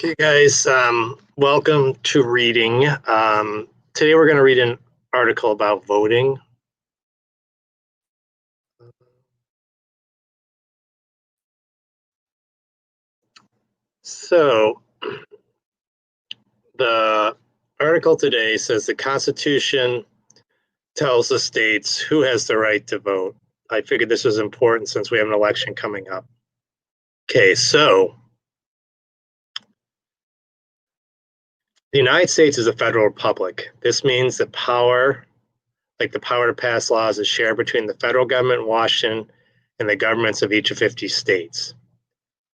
Okay, guys, welcome to reading. Today we're going to read an article about voting. So, the article today says the Constitution tells the states who has the right to vote. I figured this was important since we have an election coming up. Okay, so the United States is a federal republic. This means that power, like the power to pass laws, is shared between the federal government in Washington and the governments of each of 50 states.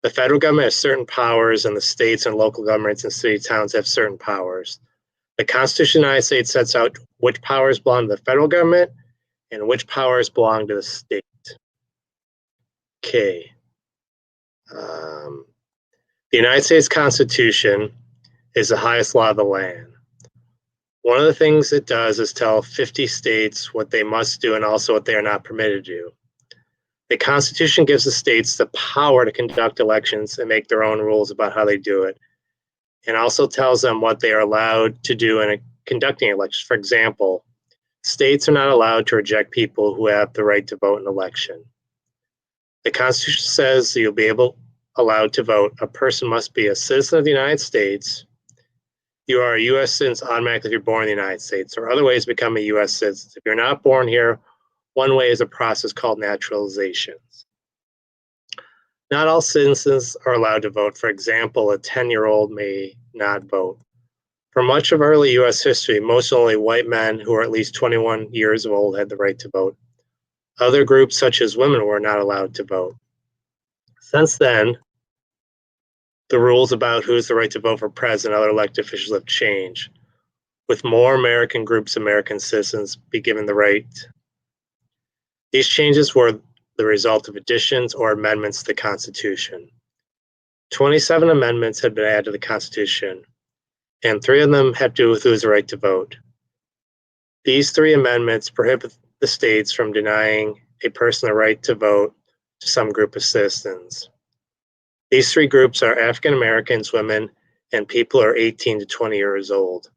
The federal government has certain powers, and the states and local governments and city towns have certain powers. The Constitution of the United States sets out which powers belong to the federal government and which powers belong to the state. Okay. The United States Constitution is the highest law of the land. One of the things it does is tell 50 states what they must do and also what they are not permitted to do. The Constitution gives the states the power to conduct elections and make their own rules about how they do it, and also tells them what they are allowed to do in conducting elections. For example, states are not allowed to reject people who have the right to vote in an election. The Constitution says that you'll be allowed to vote. A person must be a citizen of the United States. You are a U.S. citizen automatically if you're born in the United States, or other ways to become a U.S. citizen. If you're not born here, one way is a process called naturalization. Not all citizens are allowed to vote. For example, a 10-year-old may not vote. For much of early U.S. history, most only white men who are at least 21 years old had the right to vote. Other groups, such as women, were not allowed to vote. Since then, the rules about who has the right to vote for president and other elected officials have changed, with more American groups, American citizens, be given the right. These changes were the result of additions or amendments to the Constitution. 27 amendments had been added to the Constitution, and 3 of them had to do with who has the right to vote. These 3 amendments prohibit the states from denying a person the right to vote to some group of citizens. These 3 groups are African Americans, women, and people who are 18 to 20 years old.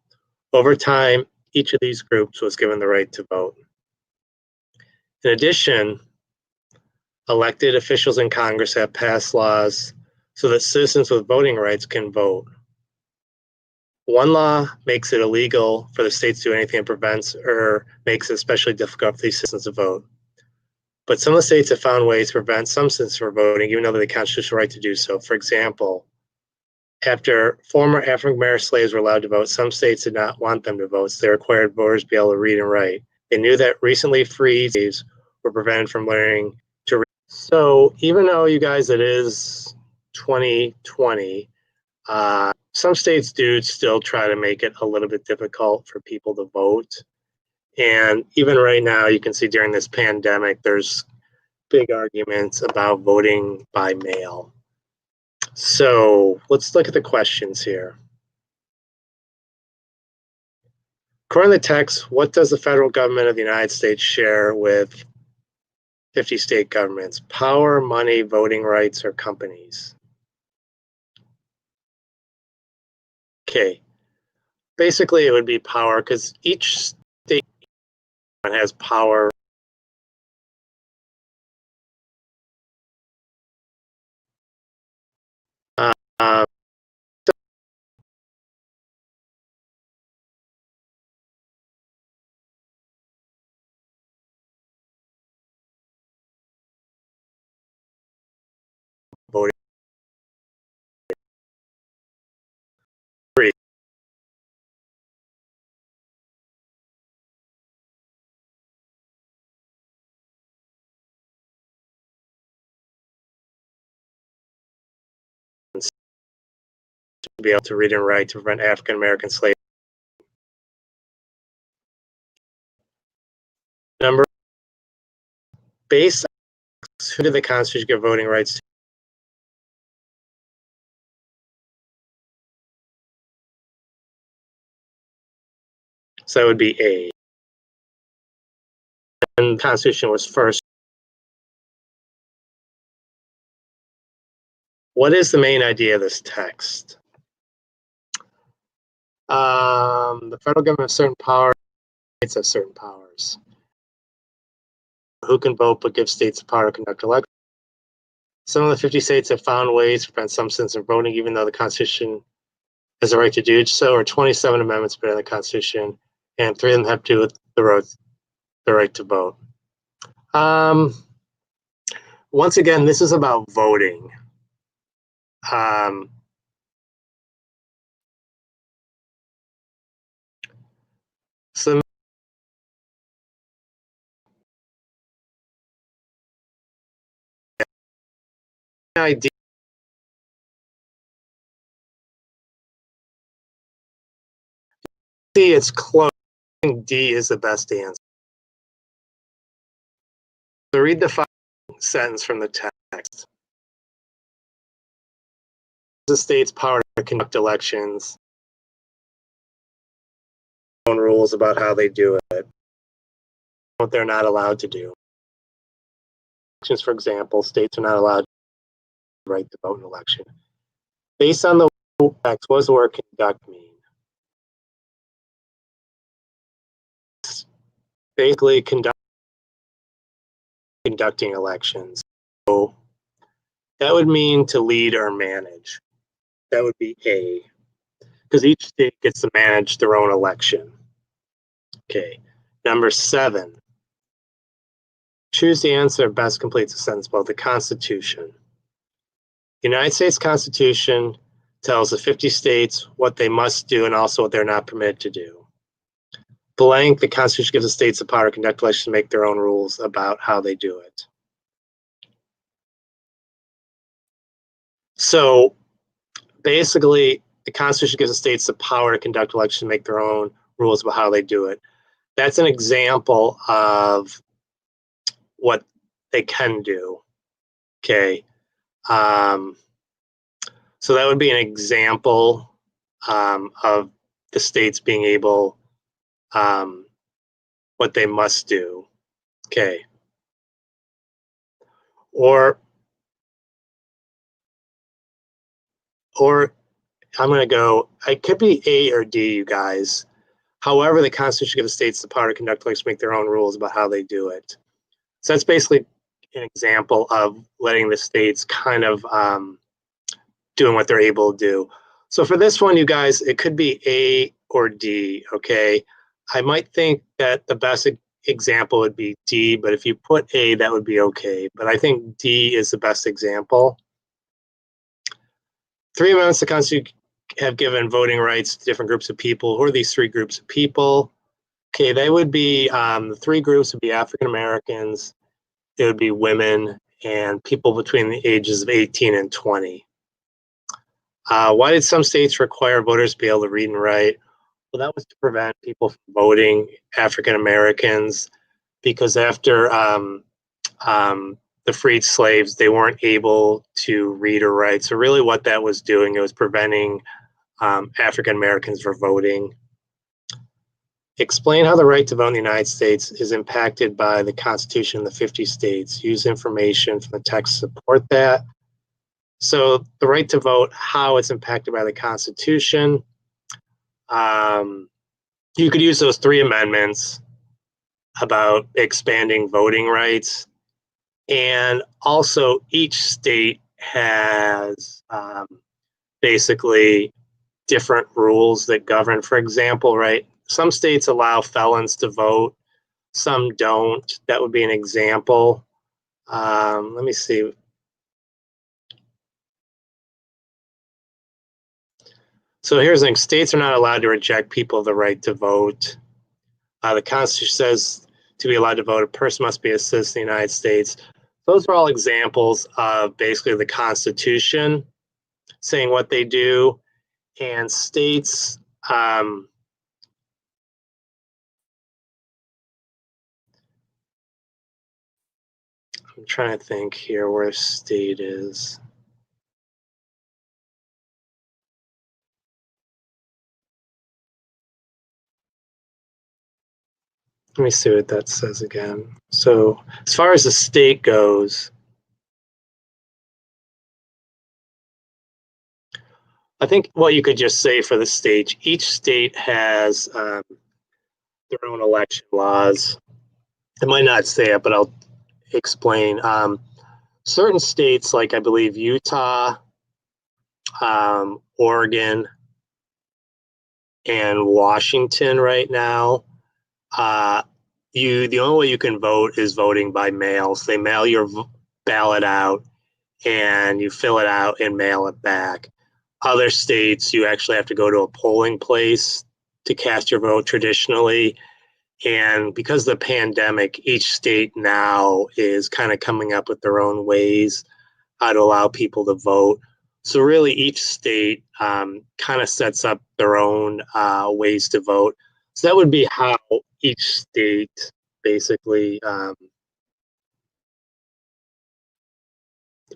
Over time, each of these groups was given the right to vote. In addition, elected officials in Congress have passed laws so that citizens with voting rights can vote. One law makes it illegal for the states to do anything that prevents or makes it especially difficult for these citizens to vote. But some of the states have found ways to prevent some citizens from voting, even though they have the constitutional right to do so. For example, after former African American slaves were allowed to vote, some states did not want them to vote, so they required voters to be able to read and write. They knew that recently freed slaves were prevented from learning to read. So even though, you guys, it is 2020, some states do still try to make it a little bit difficult for people to vote. And even right now, you can see during this pandemic, there's big arguments about voting by mail. So let's look at the questions here. According to the text, what does the federal government of the United States share with 50 state governments? Power, money, voting rights, or companies? Okay. Basically, it would be power because each state has power. Voting free. To be able to read and write to prevent African American slaves. Number based on who did the Constitution give voting rights to? So that would be A. And the Constitution was first. What is the main idea of this text? The federal government has certain powers, states have certain powers. Who can vote but give states the power to conduct elections? Some of the 50 states have found ways to prevent some citizens from voting, even though the Constitution has the right to do so, or 27 amendments put in the Constitution, and 3 of them have to do with the right to vote. Once again, this is about voting. So the idea it's close. D is the best answer. So read the final sentence from the text. The state's power to conduct elections, own rules about how they do it, what they're not allowed to do. Elections, for example, states are not allowed to right to vote in an election. Based on the text, what does the word conduct mean? Basically, conducting elections. So that would mean to lead or manage. That would be A, because each state gets to manage their own election. Okay, number 7. Choose the answer that best completes the sentence below. The Constitution. The United States Constitution tells the 50 states what they must do and also what they're not permitted to do. Blank, the Constitution gives the states the power to conduct elections to make their own rules about how they do it. So basically, the Constitution gives the states the power to conduct elections to make their own rules about how they do it. That's an example of what they can do. Okay. So that would be an example of the states being able, what they must do. Okay. Or I'm going to go, it could be A or D, you guys. However, the Constitution gives the states the power to conduct elections, make their own rules about how they do it. So that's basically an example of letting the states kind of doing what they're able to do. So for this one, you guys, it could be A or D, okay? I might think that the best example would be D, but if you put A, that would be okay. But I think D is the best example. 3 amendments to the Constitution have given voting rights to different groups of people. Who are these 3 groups of people? Okay, they would be, the 3 groups would be African Americans, it would be women, and people between the ages of 18 and 20. Why did some states require voters to be able to read and write? Well, that was to prevent people from voting, African Americans, because after the freed slaves, they weren't able to read or write. So really what that was doing, it was preventing African Americans from voting. Explain how the right to vote in the United States is impacted by the Constitution of the 50 states. Use information from the text to support that. So the right to vote, how it's impacted by the Constitution. You could use those 3 amendments about expanding voting rights. And also each state has basically different rules that govern. For example, right, some states allow felons to vote, some don't. That would be an example. Let me see. So here's the thing. States are not allowed to reject people the right to vote. The Constitution says to be allowed to vote, a person must be a citizen of the United States. Those are all examples of basically the Constitution saying what they do. And states, I'm trying to think here where a state is. Let me see what that says again. So as far as the state goes, I think what you could just say for the state, each state has their own election laws. I might not say it, but I'll explain. Certain states, like I believe Utah, Oregon, and Washington right now, the only way you can vote is voting by mail. So they mail your ballot out and you fill it out and mail it back. Other states, you actually have to go to a polling place to cast your vote traditionally. And because of the pandemic, each state now is kind of coming up with their own ways how to allow people to vote. So really, each state kind of sets up their own ways to vote. So that would be how each state basically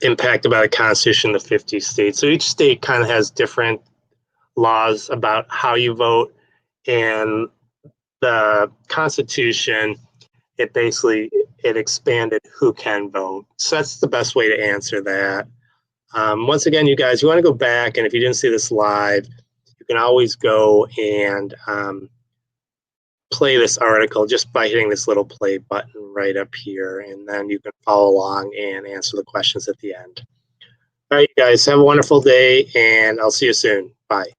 impacted by the Constitution of the 50 states. So each state kind of has different laws about how you vote, and the Constitution it expanded who can vote. So that's the best way to answer that. Once again, you guys, you want to go back, and if you didn't see this live, you can always go and play this article just by hitting this little play button right up here, and then you can follow along and answer the questions at the end. All right, you guys, have a wonderful day, and I'll see you soon. Bye.